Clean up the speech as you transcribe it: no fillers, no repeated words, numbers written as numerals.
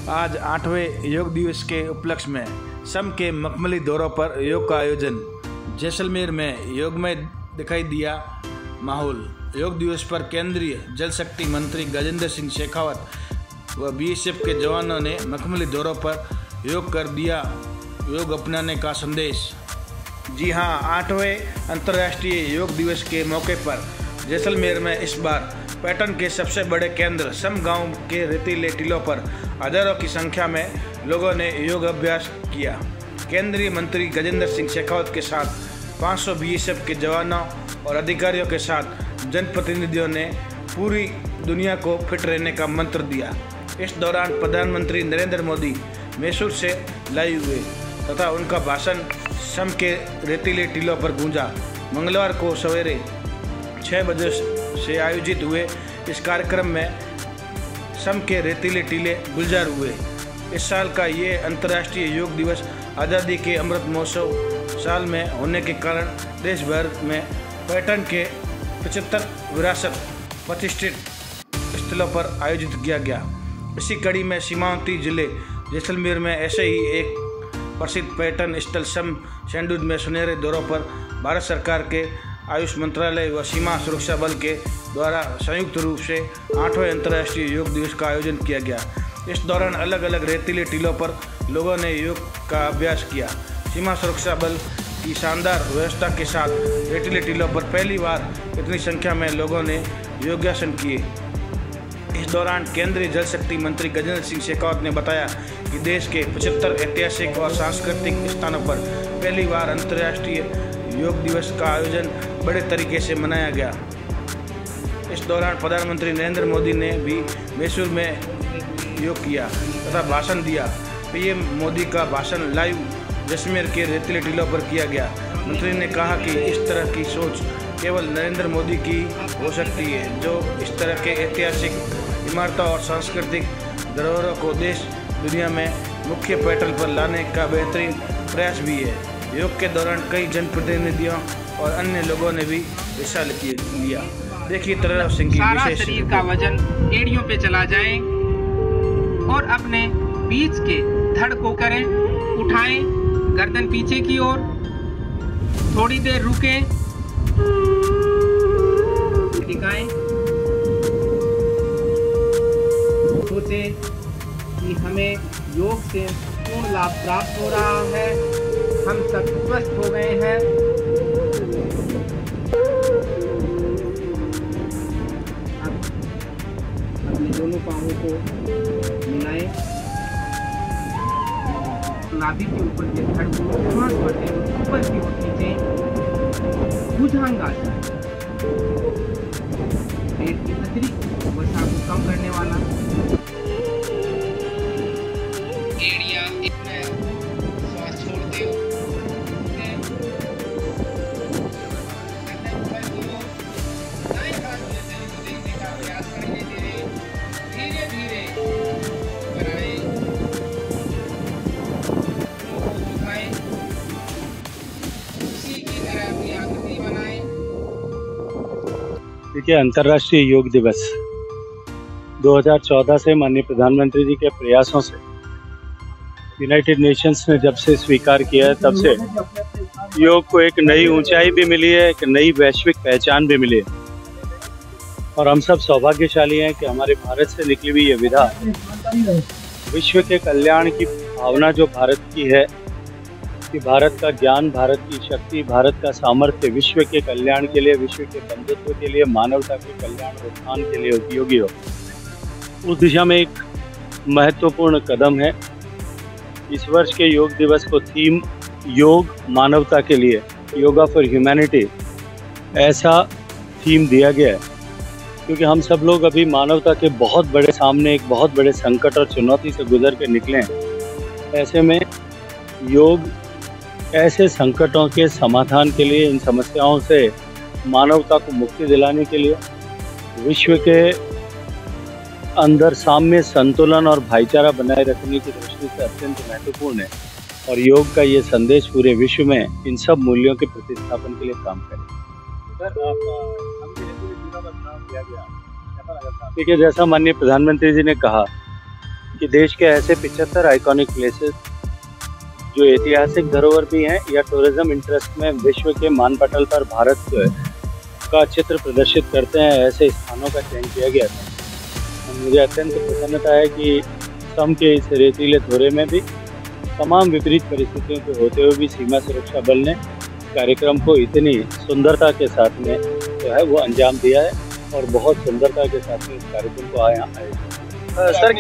आज 8वें योग दिवस के उपलक्ष्य में सम के मखमली दौरों पर योग का आयोजन। जैसलमेर में योग में दिखाई दिया माहौल। योग दिवस पर केंद्रीय जल शक्ति मंत्री गजेंद्र सिंह शेखावत व बीएसएफ के जवानों ने मखमली दौरों पर योग कर दिया योग अपनाने का संदेश। जी हां, 8वें अंतर्राष्ट्रीय योग दिवस के मौके पर जैसलमेर में इस बार पैटर्न के सबसे बड़े केंद्र सम गांव के रेतीले टीलों पर हजारों की संख्या में लोगों ने योग अभ्यास किया। केंद्रीय मंत्री गजेंद्र सिंह शेखावत के साथ 500 बीएसएफ के जवानों और अधिकारियों के साथ जनप्रतिनिधियों ने पूरी दुनिया को फिट रहने का मंत्र दिया। इस दौरान प्रधानमंत्री नरेंद्र मोदी मैसूर से लाइव हुए तथा उनका भाषण सम के रेतीले टीलों पर गूंजा। मंगलवार को सवेरे 6 बजे से आयोजित हुए इस कार्यक्रम में सम के रेतीले टीले गुलजार हुए। इस साल का ये अंतर्राष्ट्रीय योग दिवस आज़ादी के अमृत महोत्सव साल में होने के कारण देश भर में पैटर्न के 75 विरासत प्रतिष्ठित स्थलों पर आयोजित किया गया। इसी कड़ी में सीमांती जिले जैसलमेर में ऐसे ही एक प्रसिद्ध पर्यटन स्थल सम सैंडविच में सुनहरे दौरों पर भारत सरकार के आयुष मंत्रालय व सीमा सुरक्षा बल के द्वारा संयुक्त रूप से 8वें अंतर्राष्ट्रीय योग दिवस का आयोजन किया गया। इस दौरान अलग अलग रेतीले टीलों पर लोगों ने योग का अभ्यास किया। सीमा सुरक्षा बल की शानदार व्यवस्था के साथ रेतीले टीलों पर पहली बार इतनी संख्या में लोगों ने योगासन किए। इस दौरान केंद्रीय जल शक्ति मंत्री गजेंद्र सिंह शेखावत ने बताया कि देश के 75 ऐतिहासिक और सांस्कृतिक स्थानों पर पहली बार अंतर्राष्ट्रीय योग दिवस का आयोजन बड़े तरीके से मनाया गया। इस दौरान प्रधानमंत्री नरेंद्र मोदी ने भी मैसूर में योग किया तथा भाषण दिया। पीएम मोदी का भाषण लाइव जैसलमेर के रेतीले टीलों पर किया गया। मंत्री ने कहा कि इस तरह की सोच केवल नरेंद्र मोदी की हो सकती है, जो इस तरह के ऐतिहासिक इमारतों और सांस्कृतिक धरोहरों को देश दुनिया में मुख्य पटल पर लाने का बेहतरीन प्रयास भी है। योग के दौरान कई जनप्रतिनिधियों और अन्य लोगों ने भी हिस्सा लिया। देखिए तरह सिंह की सारा शरीर का वजन एड़ियों पे चला जाए और अपने बीच के धड़ को करें, उठाएं गर्दन पीछे की ओर, थोड़ी देर रुकें, टिकाएं, सोचें कि हमें योग से पूर्ण लाभ प्राप्त हो रहा है, हम सब स्वस्थ हो गए हैं। अब अपने दोनों पांवों को मिलाएं, नाभि के ऊपर के धड़ को श्वास भरते हुए ऊपर की ओर खींचें। भुजंगासन पेट की अतिरिक्त वसा को कम करने वाला। एड़िया श्वास छोड़ते हो, देखने का प्रयास करेंगे। धीरे धीरे बनाएं, झुकाएं, उसी की तरह अपनी आकृति बनाएं। देखिए, अंतर्राष्ट्रीय योग दिवस 2014 से माननीय प्रधानमंत्री जी के प्रयासों से यूनाइटेड नेशंस ने जब से स्वीकार किया है, तब से योग को एक नई ऊंचाई भी मिली है, एक नई वैश्विक पहचान भी मिली है। और हम सब सौभाग्यशाली हैं कि हमारे भारत से निकली हुई ये विधा विश्व के कल्याण की भावना जो भारत की है, कि भारत का ज्ञान, भारत की शक्ति, भारत का सामर्थ्य विश्व के कल्याण के लिए, विश्व के बंधुत्व के लिए, मानवता के कल्याण और उत्थान के लिए उपयोगी हो, उस दिशा में एक महत्वपूर्ण कदम है। इस वर्ष के योग दिवस को थीम योग मानवता के लिए, योगा फॉर ह्यूमैनिटी, ऐसा थीम दिया गया है क्योंकि हम सब लोग अभी मानवता के बहुत बड़े सामने एक बहुत बड़े संकट और चुनौती से गुजर के निकले हैं। ऐसे में योग ऐसे संकटों के समाधान के लिए, इन समस्याओं से मानवता को मुक्ति दिलाने के लिए, विश्व के अंदर साम्य, संतुलन और भाईचारा बनाए रखने की दृष्टि से अत्यंत महत्वपूर्ण है। और योग का ये संदेश पूरे विश्व में इन सब मूल्यों के प्रतिस्थापन के लिए काम करे। देखिए, जैसा माननीय प्रधानमंत्री जी ने कहा कि देश के ऐसे 75 आइकॉनिक प्लेसेस जो ऐतिहासिक धरोहर भी हैं या टूरिज्म इंटरेस्ट में विश्व के मानपटल पर भारत का चित्र प्रदर्शित करते हैं, ऐसे स्थानों का चयन किया गया था। और मुझे अत्यंत प्रसन्नता है कि सम के इस रेतीले दौरे में भी तमाम विपरीत परिस्थितियों के होते हुए भी सीमा सुरक्षा बल ने कार्यक्रम को इतनी सुंदरता के साथ में जो है वो अंजाम दिया है और बहुत सुंदरता के साथ में इस कार्यक्रम को आयोजित किया। सर